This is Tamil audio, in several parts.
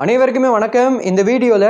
அனைவருக்குமே வணக்கம். இந்த வீடியோல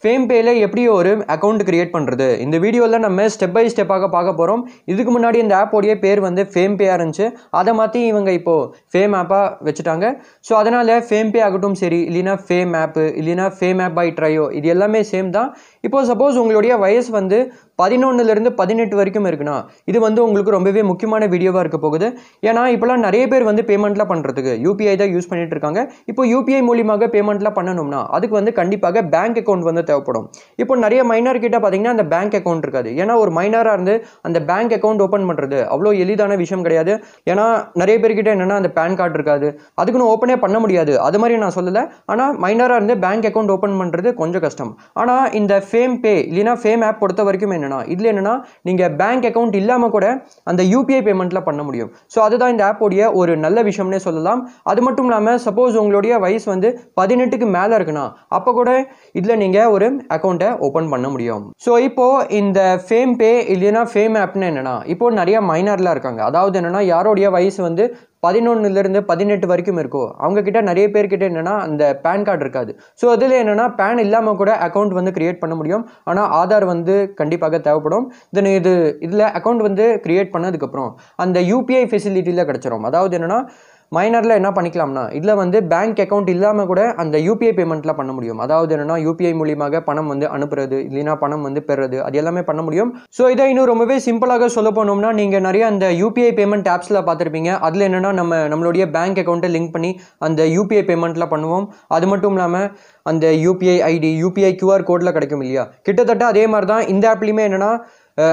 FamePayல எப்படி ஒரு அக்கவுண்ட் கிரியேட் பண்றது, இந்த வீடியோல நம்ம ஸ்டெப் பை ஸ்டெப்பாக பார்க்க போறோம். இதுக்கு முன்னாடி இந்த ஆப் உடைய பேர் வந்து FamePay இருந்துச்சு. அதை மாத்தி இவங்க இப்போ Fame ஆப்பா வச்சுட்டாங்க. ஸோ அதனால FamePay ஆகட்டும் சரி, இல்லைனா Fame ஆப், இல்லைனா Fame ஆப் பை ட்ரையோ, இது எல்லாமே சேம் தான். இப்போ சப்போஸ் உங்களுடைய வயசு வந்து 11லிருந்து 18 வரைக்கும் இருக்குன்னா இது வந்து உங்களுக்கு ரொம்பவே முக்கியமான வீடியோவாக இருக்க போகுது. ஏன்னா இப்போலாம் நிறைய பேர் வந்து பேமெண்ட்லாம் பண்ணுறதுக்கு யூபிஐ தான் யூஸ் பண்ணிட்டு இருக்காங்க. இப்போ யூபிஐ மூலியமாக பேமெண்ட்லாம் பண்ணணும்னா அதுக்கு வந்து கண்டிப்பாக பேங்க் அக்கௌண்ட் வந்து தேவைப்படும். இப்போ நிறைய மைனர் கிட்ட பார்த்தீங்கன்னா அந்த பேங்க் அக்கௌண்ட் இருக்காது. ஏன்னா ஒரு மைனராக இருந்து அந்த பேங்க் அக்கௌண்ட் ஓப்பன் பண்ணுறது அவ்வளோ எளிதான விஷயம் கிடையாது. ஏன்னா நிறைய பேர்கிட்ட என்னென்னா அந்த பேன் கார்டு இருக்காது, அதுக்குன்னு ஓப்பனே பண்ண முடியாது. அது மாதிரி நான் சொல்லலை. ஆனால் மைனராக இருந்து பேங்க் அக்கௌண்ட் ஓப்பன் பண்ணுறது கொஞ்சம் கஷ்டம். ஆனால் இந்த FamePay இல்லைனா Fame ஆப் பொறுத்த வரைக்கும் என்னன்னா இதுல என்னன்னா நீங்க பேங்க் அக்கவுண்ட் இல்லாம கூட அந்த யூபிஐ பேமெண்ட்ல பண்ண முடியும். ஸோ அதுதான் இந்த ஆப் உடைய ஒரு நல்ல விஷயம்னே சொல்லலாம். அது மட்டும் இல்லாம சப்போஸ் உங்களுடைய வயசு வந்து 18க்கு மேல இருக்குன்னா அப்ப கூட இதுல நீங்க ஒரு அக்கௌண்ட்டை ஓபன் பண்ண முடியும். ஸோ இப்போ இந்த FamePay இல்லைனா Fame ஆப்னு என்னன்னா இப்போ நிறைய மைனர்லாம் இருக்காங்க. அதாவது என்னன்னா யாரோடைய வயசு வந்து 11லிருந்து 18 வரைக்கும் இருக்கோ அவங்க கிட்ட நிறைய பேர்கிட்ட என்னன்னா அந்த பேன் கார்டு இருக்காது. ஸோ அதில் என்னன்னா பேன் இல்லாமல் கூட அக்கௌண்ட் வந்து கிரியேட் பண்ண முடியும். ஆனால் ஆதார் வந்து கண்டிப்பாக தேவைப்படும். தென் இதில் அக்கௌண்ட் வந்து கிரியேட் பண்ணதுக்கப்புறம் அந்த யூபிஐ ஃபெசிலிட்டியில் கிடச்சிரும். அதாவது என்னன்னா மைனரில் என்ன பண்ணிக்கலாம்னா இதில் வந்து பேங்க் அக்கௌண்ட் இல்லாமல் கூட அந்த யூபிஐ பேமெண்ட்லாம் பண்ண முடியும். அதாவது என்னன்னா யூபிஐ மூலியமாக பணம் வந்து அனுப்புறது இல்லைனா பணம் வந்து பெறுறது அது எல்லாமே பண்ண முடியும். ஸோ இதை இன்னும் ரொம்பவே சிம்பிளாக சொல்ல போனோம்னா நீங்கள் நிறைய அந்த யூபிஐ பேமெண்ட் ஆப்ஸில் பார்த்துருப்பீங்க. அதில் என்னென்னா நம்மளுடைய பேங்க் அக்கௌண்ட்டை லிங்க் பண்ணி அந்த யூபிஐ பேமெண்ட்லாம் பண்ணுவோம். அது மட்டும் இல்லாமல் அந்த யூபிஐ ஐடி யூபிஐ கியூஆர் கோடில் கிடைக்கும் இல்லையா, கிட்டத்தட்ட அதே மாதிரி தான் இந்த ஆப்லேயுமே என்னென்னா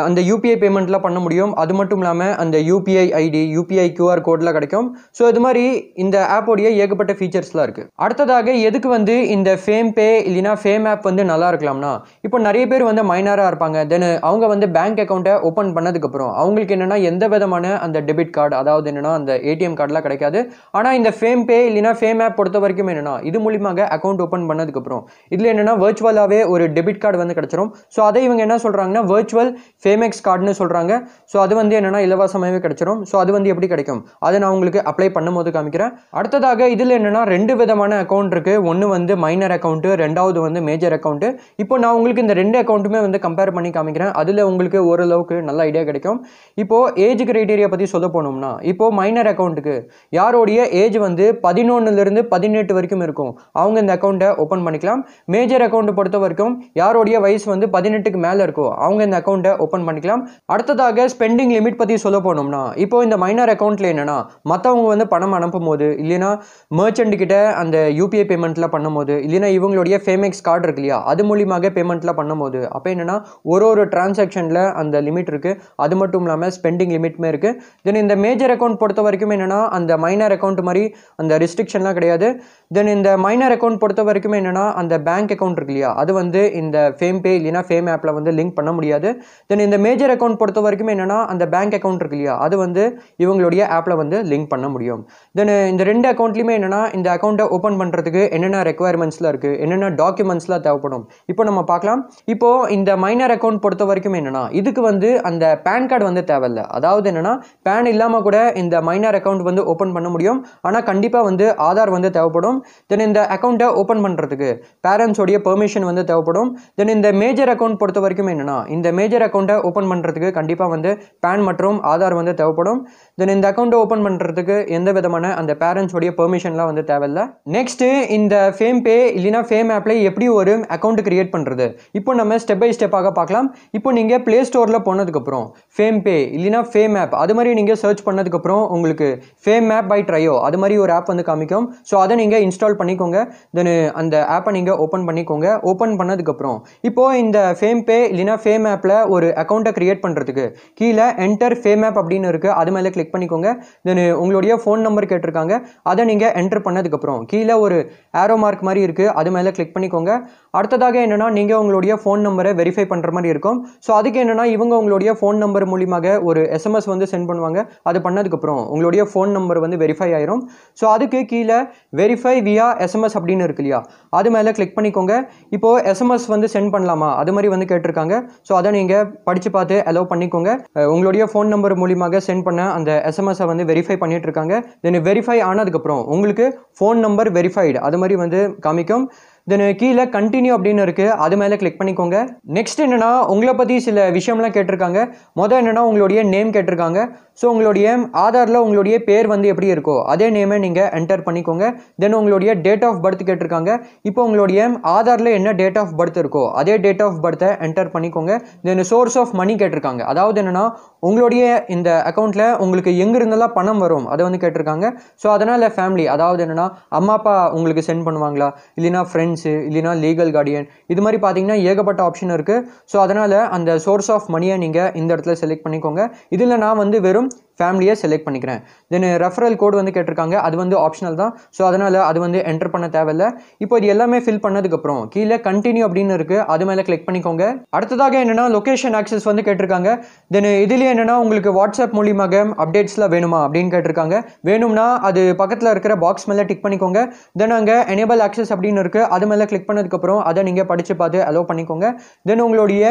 அந்த யூபிஐ பேமெண்ட்லாம் பண்ண முடியும். அது மட்டும் இல்லாமல் அந்த யூபிஐ ஐடி யூபிஐ கியூஆர் கோடில் கிடைக்கும். ஸோ இது மாதிரி இந்த ஆப்போடைய ஏகப்பட்ட ஃபீச்சர்ஸ்லாம் இருக்குது. அடுத்ததாக எதுக்கு வந்து இந்த FamePay இல்லைனா Fame ஆப் வந்து நல்லா இருக்கலாம்னா இப்போ நிறைய பேர் வந்து மைனராக இருப்பாங்க. தென் அவங்க வந்து பேங்க் அக்கௌண்ட்டை ஓப்பன் பண்ணதுக்கப்புறம் அவங்களுக்கு என்னென்னா எந்த விதமான அந்த டெபிட் கார்டு அதாவது என்னென்னா அந்த ஏடிஎம் கார்டெலாம் கிடைக்காது. ஆனால் இந்த FamePay இல்லைனா Fame ஆப் பொறுத்த வரைக்கும் என்னென்னா இது மூலியமாக அக்கௌண்ட் ஓப்பன் பண்ணதுக்கப்புறம் இதில் என்னென்னா வர்ச்சுவலாகவே ஒரு டெபிட் கார்டு வந்து கிடைச்சிரும். ஸோ அதை இவங்க என்ன சொல்கிறாங்கன்னா வர்ச்சுவல் Famex கார்டுன்னு சொல்கிறாங்க. ஸோ அது வந்து என்னென்னா இலவசமாகவே கிடைச்சிரும். ஸோ அது வந்து எப்படி கிடைக்கும் அதை நான் உங்களுக்கு அப்ளை பண்ணும்போது காமிக்கிறேன். அடுத்ததாக இதில் என்னென்னா 2 விதமான அக்கௌண்ட் இருக்குது. ஒன்று வந்து மைனர் அக்கௌண்ட்டு, ரெண்டாவது வந்து மேஜர் அக்கௌண்ட்டு. இப்போ நான் உங்களுக்கு இந்த 2 அக்கௌண்ட்டுமே வந்து கம்பேர் பண்ணி காமிக்கிறேன். அதில் உங்களுக்கு ஓரளவுக்கு நல்ல ஐடியா கிடைக்கும். இப்போது ஏஜ் கிரைட்டீரியா பற்றி சொல்ல போனோம்னா இப்போது மைனர் அக்கௌண்ட்டுக்கு யாரோடைய ஏஜ் வந்து 11லிருந்து 18 வரைக்கும் இருக்கும் அவங்க இந்த அக்கௌண்ட்டை ஓப்பன் பண்ணிக்கலாம். மேஜர் அக்கௌண்ட் பொறுத்த வரைக்கும் யாரோடைய வயசு வந்து 18க்கு மேலே இருக்கோ அவங்க இந்த அக்கௌண்ட்டை ஓப்பன் பண்ணிக்கலாம். அடுத்ததாக ஸ்பெண்டிங் லிமிட் பற்றி சொல்ல போனோம்னா இப்போ இந்த மைனர் அக்கௌண்ட்டில் என்னென்னா மற்றவங்க வந்து பணம் அனுப்பும் போது இல்லைனா மர்ச்சன்ட் கிட்ட அந்த யூபிஐ பேமெண்ட்டில் பண்ணும்போது இல்லைனா இவங்களுடைய Famex கார்டு இருக்கு இல்லையா அது மூலியமாக பேமெண்ட்டில் பண்ணும்போது அப்போ என்னென்னா ஒரு டிரான்சாக்ஷனில் அந்த லிமிட் இருக்குது. அது மட்டும் இல்லாமல் ஸ்பெண்டிங் லிமிட்மே இருக்குது. தென் இந்த மேஜர் அக்கௌண்ட் பொறுத்த வரைக்கும் என்னென்னா அந்த மைனர் அக்கௌண்ட் மாதிரி அந்த ரெஸ்ட்ரிக்ஷன்லாம் கிடையாது. தென் இந்த மைனர் அக்கௌண்ட் பொறுத்த வரைக்கும் என்னென்னா அந்த பேங்க் அக்கௌண்ட் இருக்கு இல்லையா அது வந்து இந்த FamePay இல்லைனா Fame ஆப்பில் வந்து லிங்க் பண்ண முடியாது. தென் இந்த மேஜர் அக்கௌண்ட் பொறுத்த வரைக்கும் என்னென்னா அந்த பேங்க் அக்கௌண்ட் இருக்கு இல்லையா அது வந்து இவங்களுடைய ஆப்பில் வந்து லிங்க் பண்ண முடியும். தென் இந்த 2 அக்கௌண்ட்லையுமே என்னென்னா இந்த அக்கௌண்ட்டை ஓப்பன் பண்ணுறதுக்கு என்னென்ன ரெக்குவயர்மெண்ட்ஸ்லாம் இருக்குது, என்னென்ன டாக்குமெண்ட்ஸ்லாம் தேவைப்படும் இப்போ நம்ம பார்க்கலாம். இப்போது இந்த மைனர் அக்கௌண்ட் பொறுத்த வரைக்கும் என்னென்னா இதுக்கு வந்து அந்த பேன் கார்டு வந்து தேவையில்லை. அதாவது என்னென்னா பேன் இல்லாமல் கூட இந்த மைனர் அக்கௌண்ட் வந்து ஓப்பன் பண்ண முடியும். ஆனால் கண்டிப்பாக வந்து ஆதார் வந்து தேவைப்படும். தென் இந்த அக்கௌண்ட்டை ஓப்பன் பண்ணுறதுக்கு பேரண்ட்ஸோடைய பெர்மிஷன் வந்து தேவைப்படும். தென் இந்த மேஜர் அக்கௌண்ட் பொறுத்த வரைக்கும் என்னென்னா இந்த மேஜர் அக்கௌண்ட்டை ஓப்பன் பண்ணுறதுக்கு கண்டிப்பாக வந்து பேன் மற்றும் ஆதார் வந்து தேவைப்படும். தென் இந்த அக்கௌண்ட்டை ஓப்பன் பண்ணுறதுக்கு எந்த விதமான அந்த பேரண்ட்ஸோடைய பெர்மிஷன்லாம் வந்து தேவையில்லை. நெக்ஸ்ட்டு இந்த FamePay இல்லைனா Fame ஆப்பில் எப்படி ஒரு அக்கௌண்ட் கிரியேட் பண்ணுறது இப்போ நம்ம ஸ்டெப் பை ஸ்டெப்பாக பார்க்கலாம். இப்போ நீங்கள் ப்ளே ஸ்டோரில் போனதுக்கப்புறம் FamePay இல்லைனா Fame ஆப் அது மாதிரி நீங்கள் சர்ச் பண்ணதுக்கப்புறம் உங்களுக்கு Fame ஆப் பை ட்ரையோ அது மாதிரி ஒரு ஆப் வந்து காமிக்கும். ஸோ அதை நீங்கள் இன்ஸ்டால் பண்ணிக்கோங்க. தென் அந்த ஆப்பை நீங்கள் ஓப்பன் பண்ணிக்கோங்க. ஓப்பன் பண்ணதுக்கப்புறம் இப்போது இந்த FamePay இல்லைனா Fame ஆப்பில் ஒரு அக்கௌண்ட்டை கிரியேட் பண்ணுறதுக்கு கீழே என்டர் Fame ஆப் அப்படின்னு இருக்குது. அது மேலே கிளிக் பண்ணிக்கோங்க. தென் உங்களுடைய ஃபோன் நம்பர் கேட்டிருக்காங்க. அதை நீங்கள் என்டர் பண்ணதுக்கப்புறம் கீழே ஒரு ஆரோ மார்க் மாதிரி இருக்குது. அது மேலே கிளிக் பண்ணிக்கோங்க. அடுத்ததாக என்னென்னா நீங்கள் உங்களுடைய ஃபோன் நம்பரை வெரிஃபை பண்ணுற மாதிரி இருக்கும். ஸோ அதுக்கு என்னென்னா இவங்க உங்களுடைய ஃபோன் நம்பர் மூலியமாக ஒரு SMS வந்து சென்ட் பண்ணுவாங்க. அது பண்ணதுக்கப்புறம் உங்களுடைய ஃபோன் நம்பர் வந்து வெரிஃபை ஆயிரும். ஸோ அதுக்கு கீழே வெரிஃபை வியா SMS அப்படின்னு இருக்கு இல்லையா அது மேலே கிளிக் பண்ணிக்கோங்க. இப்போது SMS வந்து சென்ட் பண்ணலாமா அது மாதிரி வந்து கேட்டிருக்காங்க. ஸோ அதை நீங்கள் படித்து பார்த்து அலோவ் பண்ணிக்கோங்க. உங்களுடைய ஃபோன் நம்பர் மூலியமாக சென்ட் பண்ண அந்த எஸ்எம்எஸை வந்து வெரிஃபை பண்ணிட்டு இருக்காங்க. தென் வெரிஃபை ஆனதுக்கப்புறம் உங்களுக்கு ஃபோன் நம்பர் வெரிஃபைடு அது மாதிரி வந்து காமிக்கும். தென் கீழே கண்டினியூ அப்படின்னு இருக்குது, அது மேலே கிளிக் பண்ணிக்கோங்க. நெக்ஸ்ட் என்னென்னா உங்களை பற்றி சில விஷயம்லாம் கேட்டிருக்காங்க. மொதல் என்னென்னா உங்களுடைய நேம் கேட்டிருக்காங்க. ஸோ உங்களுடைய ஆதாரில் உங்களுடைய பேர் வந்து எப்படி இருக்கோ அதே நேமை நீங்கள் என்டர் பண்ணிக்கோங்க. தென் உங்களுடைய டேட் ஆஃப் பர்த் கேட்டிருக்காங்க. இப்போ உங்களுடைய ஆதாரில் என்ன டேட் ஆஃப் பர்த் இருக்கோ அதே டேட் ஆஃப் பர்த்தை என்டர் பண்ணிக்கோங்க. தென் சோர்ஸ் ஆஃப் மணி கேட்டிருக்காங்க. அதாவது என்னென்னா உங்களுடைய இந்த அக்கௌண்ட்டில் உங்களுக்கு எங்கிருந்தெல்லாம் பணம் வரும் அதை வந்து கேட்டிருக்காங்க. ஸோ அதனால் ஃபேமிலி, அதாவது என்னென்னா அம்மா அப்பா உங்களுக்கு சென்ட் பண்ணுவாங்களா, இல்லைனா ஃப்ரெண்ட்ஸு, இல்லைனா லீகல் கார்டியன், இது மாதிரி பார்த்தீங்கன்னா ஏகப்பட்ட ஆப்ஷன் இருக்குது. ஸோ அதனால் அந்த சோர்ஸ் ஆஃப் மணியை நீங்கள் இந்த இடத்துல செலக்ட் பண்ணிக்கோங்க. இதில் நான் வந்து வெறும் ஃபேமிலியை செலக்ட் பண்ணிக்கிறேன். தென் ரெஃபரல் கோடு வந்து கேட்டிருக்காங்க, அது வந்து ஆப்ஷனல் தான். ஸோ அதனால் அது வந்து என்டர் பண்ண தேவையில்லை. இப்போ இது எல்லாமே ஃபில் பண்ணதுக்கப்புறம் கீழே கண்டினியூ அப்படின்னு இருக்குது, அது மேலே கிளிக் பண்ணிக்கோங்க. அடுத்ததாக என்னென்னா லொக்கேஷன் ஆக்சஸ் வந்து கேட்டிருக்காங்க. தென் இதுலேயே என்னென்னா உங்களுக்கு வாட்ஸ்அப் மூலியமாக அப்டேட்ஸ்லாம் வேணுமா அப்படின்னு கேட்டிருக்காங்க. வேணும்னா அது பக்கத்தில் இருக்கிற பாக்ஸ் மேலே டிக் பண்ணிக்கோங்க. தென் அங்கே எனேபிள் ஆக்சஸ் அப்படின்னு இருக்குது, அது மேலே கிளிக் பண்ணதுக்கப்புறம் அதை நீங்கள் படித்து பார்த்து அலோவ் பண்ணிக்கோங்க. தென் உங்களுடைய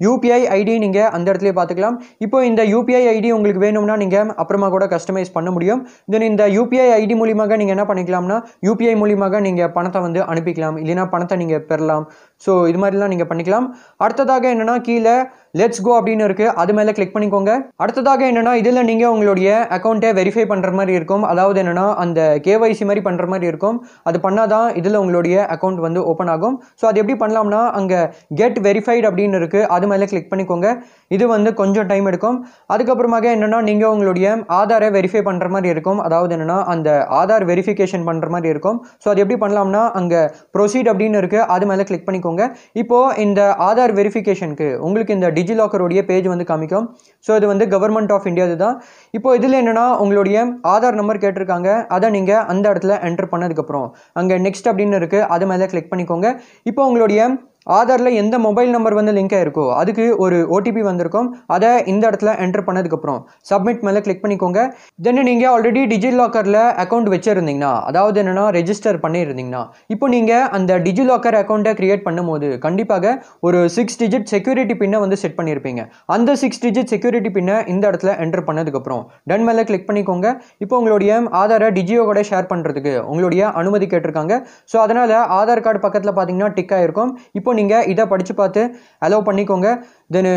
யூபிஐ ஐடி நீங்கள் அந்த இடத்துலேயே பார்த்துக்கலாம். இப்போ இந்த யூபிஐ ஐடி உங்களுக்கு வேணும்னா நீங்கள் அப்புறமா கூட கஸ்டமைஸ் பண்ண முடியும். தென் இந்த யூபிஐ ஐடி மூலியமாக நீங்கள் என்ன பண்ணிக்கலாம்னா யூபிஐ மூலியமாக நீங்கள் பணத்தை வந்து அனுப்பிக்கலாம், இல்லைனா பணத்தை நீங்கள் பெறலாம். ஸோ இது மாதிரிலாம் நீங்கள் பண்ணிக்கலாம். அடுத்ததாக என்னென்னா கீழே லெட்ஸ் கோ அப்படின்னு இருக்குது, அது மேலே கிளிக் பண்ணிக்கோங்க. அடுத்ததாக என்னென்னா இதில் நீங்கள் உங்களுடைய அக்கௌண்ட்டை வெரிஃபை பண்ணுற மாதிரி இருக்கும். அதாவது என்னென்னா அந்த கேஒய்சி மாதிரி பண்ணுற மாதிரி இருக்கும். அது பண்ணால் தான் இதில் உங்களுடைய அக்கௌண்ட் வந்து ஓப்பன் ஆகும். ஸோ அது எப்படி பண்ணலாம்னா அங்கே கெட் வெரிஃபைடு அப்படின்னு இருக்குது, அது மேலே கிளிக் பண்ணிக்கோங்க. இது வந்து கொஞ்சம் டைம் எடுக்கும். அதுக்கப்புறமாக என்னென்னா நீங்கள் உங்களுடைய ஆதாரை வெரிஃபை பண்ணுற மாதிரி இருக்கும். அதாவது என்னென்னா அந்த ஆதார் வெரிஃபிகேஷன் பண்ணுற மாதிரி இருக்கும். ஸோ அது எப்படி பண்ணலாம்னா அங்கே ப்ரொசீட் அப்படின்னு இருக்குது, அது மேலே கிளிக் பண்ணிக்கோங்க. இப்போது இந்த ஆதார் வெரிஃபிகேஷனுக்கு உங்களுக்கு இந்த டிஜிலாக்கருடைய பேஜ் வந்து காமிக்கும். ஸோ இது வந்து கவர்மெண்ட் ஆஃப் இந்தியா தான். இப்போ இதில் என்னென்னா உங்களுடைய ஆதார் நம்பர் கேட்டிருக்காங்க, அதை நீங்கள் அந்த இடத்துல என்டர் பண்ணதுக்கப்புறம் அங்கே நெக்ஸ்ட் அப்படின்னு இருக்குது, அது மேலே கிளிக் பண்ணிக்கோங்க. இப்போ உங்களுடைய ஆதாரில் எந்த மொபைல் நம்பர் வந்து லிங்க் ஆயிருக்கோ அதுக்கு ஒரு ஓடிபி வந்திருக்கும், அதை இந்த இடத்துல என்டர் பண்ணதுக்கப்புறம் சப்மிட் மேலே கிளிக் பண்ணிக்கோங்க. தென் நீங்கள் ஆல்ரெடி டிஜிலாக்கரில் அக்கௌண்ட் வச்சுருந்தீங்கன்னா, அதாவது என்னென்னா ரெஜிஸ்டர் பண்ணியிருந்தீங்கன்னா, இப்போ நீங்கள் அந்த டிஜிலாக்கர் அக்கௌண்ட்டை கிரியேட் பண்ணும்போது கண்டிப்பாக ஒரு 6 டிஜிட் செக்யூரிட்டி பின்னை வந்து செட் பண்ணியிருப்பீங்க. அந்த 6 டிஜிட் செக்யூரிட்டி பின்னை இந்த இடத்துல என்டர் பண்ணதுக்கப்புறம் டன் மேலே கிளிக் பண்ணிக்கோங்க. இப்போ உங்களுடைய ஆதாரை டிஜியோ கூட ஷேர் பண்ணுறதுக்கு உங்களுடைய அனுமதி கேட்டிருக்காங்க. ஸோ அதனால் ஆதார் கார்டு பக்கத்தில் பார்த்தீங்கன்னா டிக் ஆகிருக்கும். இப்போ நீங்கள் இதை படித்து பார்த்து அலோவ் பண்ணிக்கோங்க. தென்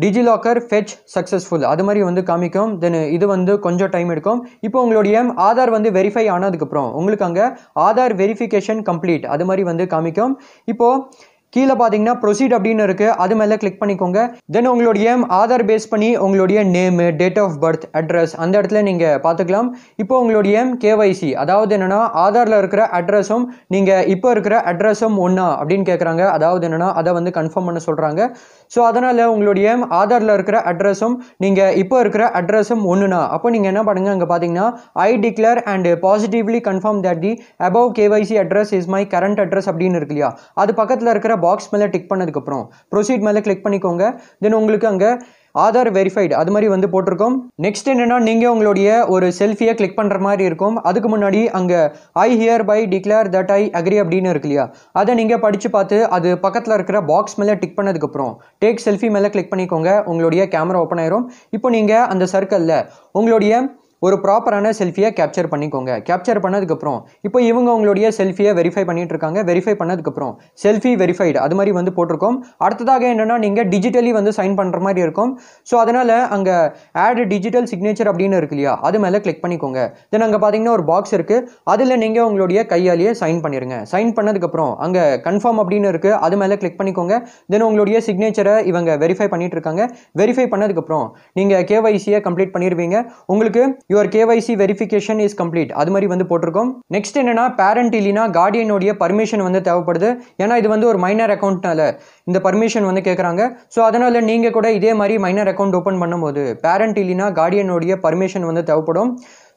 டிஜிலாக்கர் ஃபெச் சக்ஸஸ்ஃபுல் அது மாதிரி வந்து காமிக்கும். தென் இது வந்து கொஞ்சம் டைம் எடுக்கும். இப்போ உங்களுடைய ஆதார் வந்து வெரிஃபை ஆனதுக்கப்புறம் உங்களுக்கு அங்கே ஆதார் வெரிஃபிகேஷன் கம்ப்ளீட் அது மாதிரி வந்து காமிக்கும். இப்போது கீழே பார்த்தீங்கன்னா ப்ரொசீட் அப்படின்னு இருக்குது, அது மேலே கிளிக் பண்ணிக்கோங்க. தென் உங்களுடைய ஆதார் பேஸ் பண்ணி உங்களுடைய name, date of birth, address அந்த இடத்துல நீங்கள் பார்த்துக்கலாம். இப்போ உங்களுடைய கேஒய்சி, அதாவது என்னென்னா ஆதாரில் இருக்கிற அட்ரஸும் நீங்கள் இப்போ இருக்கிற அட்ரஸும் ஒன்றா அப்படின்னு கேட்குறாங்க. அதாவது என்னென்னா அதை வந்து கன்ஃபார்ம் பண்ண சொல்கிறாங்க. ஸோ அதனால் உங்களுடைய ஆதாரில் இருக்கிற அட்ரஸும் நீங்கள் இப்போ இருக்கிற அட்ரஸும் ஒன்றுனா அப்போ நீங்கள் என்ன பண்ணுங்கள், அங்கே பார்த்தீங்கன்னா I declare and positively confirm that the above KYC address is my current address அப்படின்னு இருக்கு இல்லையா, அது பக்கத்தில் இருக்கிற பாக்ஸ் மேலே டிக் பண்ணதுக்கப்புறம் ப்ரொசீட் மேலே கிளிக் பண்ணிக்கோங்க. தென் உங்களுக்கு அங்கே ஆதார் வெரிஃபைடு அது மாதிரி வந்து போட்டிருக்கோம். நெக்ஸ்ட் என்னென்னா நீங்கள் உங்களுடைய ஒரு செல்ஃபியை கிளிக் பண்ணுற மாதிரி இருக்கும். அதுக்கு முன்னாடி அங்கே I hereby declare that I agree அப்படின்னு இருக்கு இல்லையா, அதை நீங்கள் படித்து பார்த்து அது பக்கத்தில் இருக்கிற பாக்ஸ் மேலே டிக் பண்ணதுக்கப்புறம் டேக் செல்ஃபி மேலே கிளிக் பண்ணிக்கோங்க. உங்களுடைய கேமரா ஓப்பன் ஆயிரும். இப்போ நீங்கள் அந்த சர்க்கிளில் உங்களுடைய ஒரு ப்ராப்பரான செல்ஃபியை கேப்சர் பண்ணிக்கோங்க. கேப்சர் பண்ணதுக்கப்புறம் இப்போ இவங்க உங்களுடைய செல்ஃபியை வெரிஃபை பண்ணிட்டு இருக்காங்க. வெரிஃபை பண்ணதுக்கப்புறம் செல்ஃபி வெரிஃபைடு அது மாதிரி வந்து போட்டிருக்கோம். அடுத்ததாக என்னென்னா நீங்கள் டிஜிட்டலி வந்து சைன் பண்ணுற மாதிரி இருக்கும். ஸோ அதனால் அங்கே ஆட் டிஜிட்டல் சிக்னேச்சர் அப்படின்னு இருக்கு இல்லையா, அது மேலே கிளிக் பண்ணிக்கோங்க. தென் அங்கே பார்த்தீங்கன்னா ஒரு பாக்ஸ் இருக்குது, அதில் நீங்கள் உங்களுடைய கையாலேயே சைன் பண்ணிடுங்க. சைன் பண்ணதுக்கப்புறம் அங்கே கன்ஃபார்ம் அப்படின்னு இருக்குது, அது மேலே கிளிக் பண்ணிக்கோங்க. தென் உங்களுடைய சிக்னேச்சரை இவங்க வெரிஃபை பண்ணிட்டு இருக்காங்க. வெரிஃபை பண்ணதுக்கப்புறம் நீங்கள் கேஒய்சியை கம்ப்ளீட் பண்ணிடுவீங்க. உங்களுக்கு your KYC verification is complete அது மாதிரி வந்து போட்டிருக்கோம். நெக்ஸ்ட் என்னன்னா பேரண்ட் இல்லைனா கார்டியனுடைய பர்மிஷன் வந்து தேவைப்படுது. ஏன்னா இது வந்து ஒரு மைனர் அக்கௌண்ட்னால இந்த பர்மிஷன் வந்து கேட்குறாங்க. ஸோ அதனால் நீங்கள் கூட இதே மாதிரி மைனர் அக்கௌண்ட் ஓப்பன் பண்ணும்போது பேரண்ட் இல்லைனா கார்டியனுடைய பர்மிஷன் வந்து தேவைப்படும்.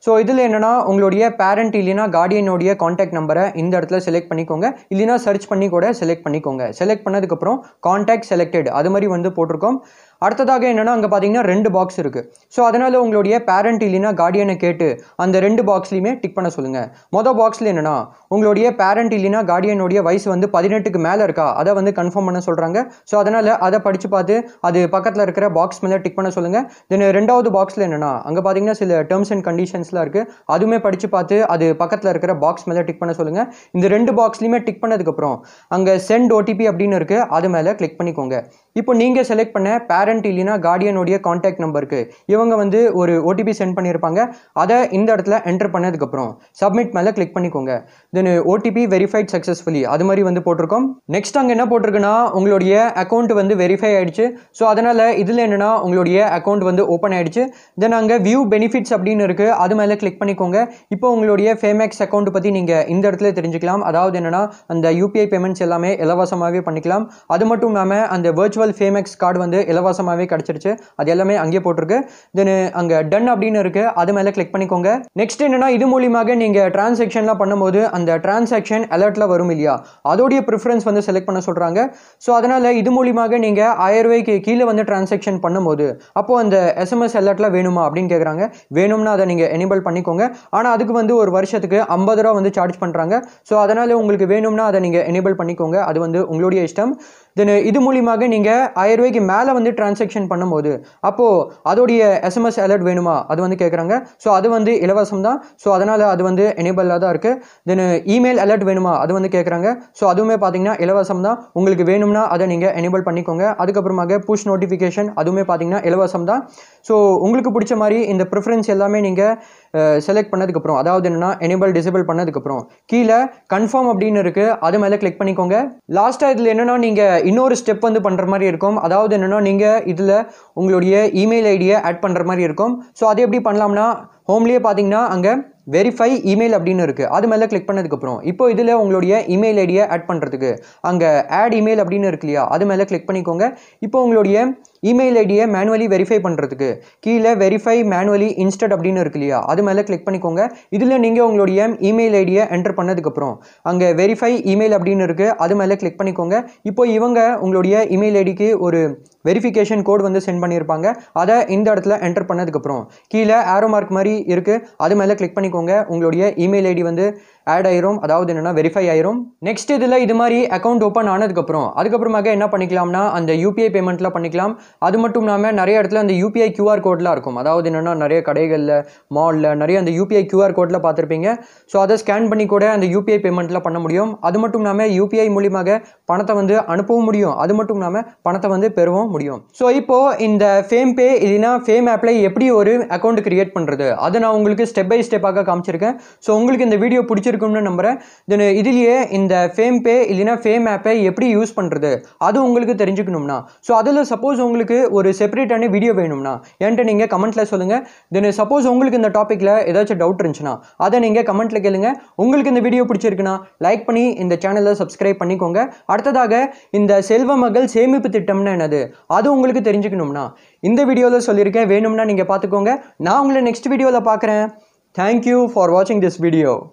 ஸோ இதில் என்னென்னா உங்களுடைய பேரண்ட் இல்லைனா கார்டியனுடைய காண்டாக்ட் நம்பரை இந்த இடத்துல செலக்ட் பண்ணிக்கோங்க. இல்லைனா சர்ச் பண்ணி கூட செலக்ட் பண்ணிக்கோங்க. செலக்ட் பண்ணதுக்கப்புறம் காண்டாக்ட் செலக்டட் அது மாதிரி வந்து போட்டிருக்கோம். அடுத்ததாக என்னென்னா அங்கே பார்த்தீங்கன்னா 2 பாக்ஸ் இருக்குது. ஸோ அதனால் உங்களுடைய பேரண்ட் இல்லைன்னா கார்டியனை கேட்டு அந்த 2 பாக்ஸ்லையுமே டிக் பண்ண சொல்லுங்கள். மொதல் பாக்ஸில் என்னென்னா உங்களுடைய பேரண்ட் இல்லைன்னா கார்டியனுடைய வயசு வந்து 18க்கு மேலே இருக்கா அதை வந்து கன்ஃபார்ம் பண்ண சொல்கிறாங்க. ஸோ அதனால் அதை படித்து பார்த்து அது பக்கத்தில் இருக்கிற பாக்ஸ் மேலே டிக் பண்ண சொல்லுங்கள். தென் 2வது பாக்ஸில் என்னென்னா அங்கே பார்த்தீங்கன்னா சில டேர்ம்ஸ் அண்ட் கண்டிஷன்ஸ்லாம் இருக்குது, அதுவுமே படித்து பார்த்து அது பக்கத்தில் இருக்கிற பாக்ஸ் மேலே டிக் பண்ண சொல்லுங்கள். இந்த 2 பாக்ஸ்லையுமே டிக் பண்ணதுக்கப்புறம் அங்கே சென்ட் ஓடிபி அப்படின்னு இருக்குது, அது மேலே கிளிக் பண்ணிக்கோங்க. இப்போ நீங்கள் செலக்ட் பண்ண பேரண்ட் இல்லைன்னா கார்டியனுடைய கான்டாக்ட் நம்பருக்கு இவங்க வந்து ஒரு ஓடிபி சென்ட் பண்ணியிருப்பாங்க. அதை இந்த இடத்துல என்டர் பண்ணதுக்கப்புறம் சப்மிட் மேலே கிளிக் பண்ணிக்கோங்க. தென் ஓடிபி வெரிஃபைட் சக்ஸஸ்ஃபுல்லி அது மாதிரி வந்து போட்டிருக்கோம். நெக்ஸ்ட் அங்கே என்ன போட்டிருக்குன்னா உங்களுடைய அக்கௌண்ட் வந்து வெரிஃபை ஆயிடுச்சு. ஸோ அதனால் இதில் என்னென்னா உங்களுடைய அக்கௌண்ட் வந்து ஓப்பன் ஆயிடுச்சு. தென் அங்கே வியூ பெனிஃபிட்ஸ் அப்படின்னு இருக்குது, அது மேலே கிளிக் பண்ணிக்கோங்க. இப்போ உங்களுடைய ஃபேமேக்ஸ் அக்கௌண்ட் பற்றி நீங்கள் இந்த இடத்துல தெரிஞ்சுக்கலாம். அதாவது என்னென்னா அந்த யூபிஐ பேமெண்ட்ஸ் எல்லாமே இலவசமாகவே பண்ணிக்கலாம். அது மட்டும் இல்லாமல் அந்த வர்ச்சுவல் ஃபேமேக்ஸ் கார்டு வந்து இலவசமாகவே கிடச்சிருச்சு, அது எல்லாமே அங்கேயே போட்டிருக்கு. தென் அங்கே டன் அப்படின்னு இருக்குது, அது மேலே கிளிக் பண்ணிக்கோங்க. நெக்ஸ்ட் என்னென்னா இது மூலியமாக நீங்கள் டிரான்சாக்ஷன்லாம் பண்ணும்போது அந்த டிரான்சாக்ஷன் அலர்ட்டில் வரும் இல்லையா, அதோடைய ப்ரிஃபரன்ஸ் வந்து செலக்ட் பண்ண சொல்கிறாங்க. ஸோ அதனால் இது மூலியமாக நீங்கள் 1000 ரூபாய்க்கு கீழே வந்து டிரான்சாக்ஷன் பண்ணும்போது அப்போது அந்த எஸ்எம்எஸ் அலர்ட்டில் வேணுமா அப்படின்னு கேட்குறாங்க. வேணும்னா அதை நீங்கள் எனேபிள் பண்ணிக்கோங்க. ஆனால் அதுக்கு வந்து ஒரு வருஷத்துக்கு 50 ரூபா வந்து சார்ஜ் பண்ணுறாங்க. ஸோ அதனால் உங்களுக்கு வேணும்னா அதை நீங்கள் எனேபிள் பண்ணிக்கோங்க, அது வந்து உங்களுடைய இஷ்டம். தென் இது மூலியமாக நீங்கள் 1000 ரூபாய்க்கு மேலே வந்து டிரான்சாக்ஷன் பண்ணும்போது அப்போது அதோடைய எஸ்எம்எஸ் அலர்ட் வேணுமா அது வந்து கேட்குறாங்க. ஸோ அது வந்து இலவசம் தான். ஸோ அதனால் அது வந்து எனேபிளாக தான் இருக்குது. தென் இமெயில் அலர்ட் வேணுமா அது வந்து கேட்குறாங்க. ஸோ அதுவுமே பார்த்தீங்கன்னா இலவசம் தான். உங்களுக்கு வேணும்னா அதை நீங்கள் எனேபிள் பண்ணிக்கோங்க. அதுக்கப்புறமாக புஷ் நோட்டிஃபிகேஷன் அதுவுமே பார்த்தீங்கன்னா இலவசம் தான். ஸோ உங்களுக்கு பிடிச்ச மாதிரி இந்த ப்ரிஃபரன்ஸ் எல்லாமே நீங்கள் செலக்ட் பண்ணதுக்கப்புறம், அதாவது என்னென்னா எனேபிள் டிசேபிள் பண்ணதுக்கப்புறம் கீழே கன்ஃபார்ம் அப்படின்னு இருக்குது, அது மேலே கிளிக் பண்ணிக்கோங்க. லாஸ்ட்டாக இதில் என்னென்னா நீங்கள் இன்னொரு ஸ்டெப் வந்து பண்ணுற மாதிரி இருக்கும். அதாவது என்னென்னா நீங்கள் இதில் உங்களுடைய இமெயில் ஐடியை ஆட் பண்ணுற மாதிரி இருக்கும். ஸோ அது எப்படி பண்ணலாம்னா ஹோம்லேயே பார்த்தீங்கன்னா அங்கே வெரிஃபை இமெயில் அப்படின்னு இருக்குது, அது மேலே கிளிக் பண்ணதுக்கப்புறம் இப்போ இதில் உங்களுடைய இமெயில் ஐடியை ஆட் பண்ணுறதுக்கு அங்கே ஆட் இமெயில் அப்படின்னு இருக்கு இல்லையா, அது மேலே கிளிக் பண்ணிக்கோங்க. இப்போ உங்களுடைய இமெயில் ஐடியை மேனுவலி வெரிஃபை பண்ணுறதுக்கு கீழே வெரிஃபை மேனுவலி இன்ஸ்டட் அப்படின்னு இருக்கு இல்லையா, அது மேலே கிளிக் பண்ணிக்கோங்க. இதில் நீங்கள் உங்களுடைய இமெயில் ஐடியை என்டர் பண்ணதுக்கப்புறம் அங்கே வெரிஃபை இமெயில் அப்படின்னு இருக்குது, அது மேலே கிளிக் பண்ணிக்கோங்க. இப்போ இவங்க உங்களுடைய இமெயில் ஐடிக்கு ஒரு வெரிஃபிகேஷன் கோட் வந்து சென்ட் பண்ணியிருப்பாங்க. அதை இந்த இடத்துல என்டர் பண்ணதுக்கப்புறம் கீழே ஆரோ மார்க் மாதிரி இருக்குது, அது மேலே கிளிக் பண்ணிக்கோங்க. உங்களுடைய இமெயில் ஐடி வந்து ஆட் ஆயிரும், அதாவது என்னென்னா வெரிஃபை ஆயிரும். நெக்ஸ்ட் இதில் இது மாதிரி அக்கௌண்ட் ஓப்பன் ஆனதுக்கப்புறம் அதுக்கப்புறமாக என்ன பண்ணிக்கலாம்னா அந்த யூபிஐ பேமெண்ட்லாம் பண்ணிக்கலாம். அது மட்டும் இல்லாமல் நிறைய இடத்துல அந்த யூபிஐ கியூஆர் கோட்லாம் இருக்கும். அதாவது என்னென்னா நிறைய கடைகளில் மாலில் நிறைய அந்த யூபிஐ கியூஆர் கோடில் பார்த்துருப்பீங்க. ஸோ அதை ஸ்கேன் பண்ணி கூட அந்த யூபிஐ பேமெண்ட்லாம் பண்ண முடியும். அது மட்டும் இல்லாமல் யூபிஐ மூலியமாக பணத்தை வந்து அனுப்பவும் முடியும், அது மட்டும் இல்லாமல் பணத்தை வந்து பெறவும் முடியும். ஸோ இப்போது இந்த ஃபேம்பே இல்லைனா ஃபேம் ஆப்பில் எப்படி ஒரு அக்கௌண்ட் கிரியேட் பண்ணுறது அதை நான் உங்களுக்கு ஸ்டெப் பை ஸ்டெப்பாக காமிச்சிருக்கேன். ஸோ உங்களுக்கு இந்த வீடியோ பிடிச்சிருக்கும்னு நம்புகிறேன். தென் இதுலேயே இந்த ஃபேம்பே இல்லைனா ஃபேம் ஆப்பை எப்படி யூஸ் பண்ணுறது அது உங்களுக்கு தெரிஞ்சுக்கணும்னா, ஸோ அதில் சப்போஸ் உங்களுக்கு ஒரு செப்பரேட்டான வீடியோ வேணும்னா என்கிட்ட நீங்கள் கமெண்ட்டில் சொல்லுங்கள். தென் சப்போஸ் உங்களுக்கு இந்த டாப்பிக்கில் ஏதாச்சும் டவுட் இருந்துச்சுன்னா அதை நீங்கள் கமெண்ட்டில் கேளுங்க. உங்களுக்கு இந்த வீடியோ பிடிச்சிருக்குன்னா லைக் பண்ணி இந்த சேனலை சப்ஸ்கிரைப் பண்ணிக்கோங்க. அடுத்ததாக இந்த செல்வ மகள் சேமிப்பு திட்டம்னா என்னது அது உங்களுக்கு தெரிஞ்சுக்கணும்னா இந்த வீடியோவில் சொல்லியிருக்கேன், வேணும்னா நீங்கள் பார்த்துக்கோங்க. நான் உங்களை நெக்ஸ்ட் வீடியோவில் பார்க்குறேன். Thank you for watching this video.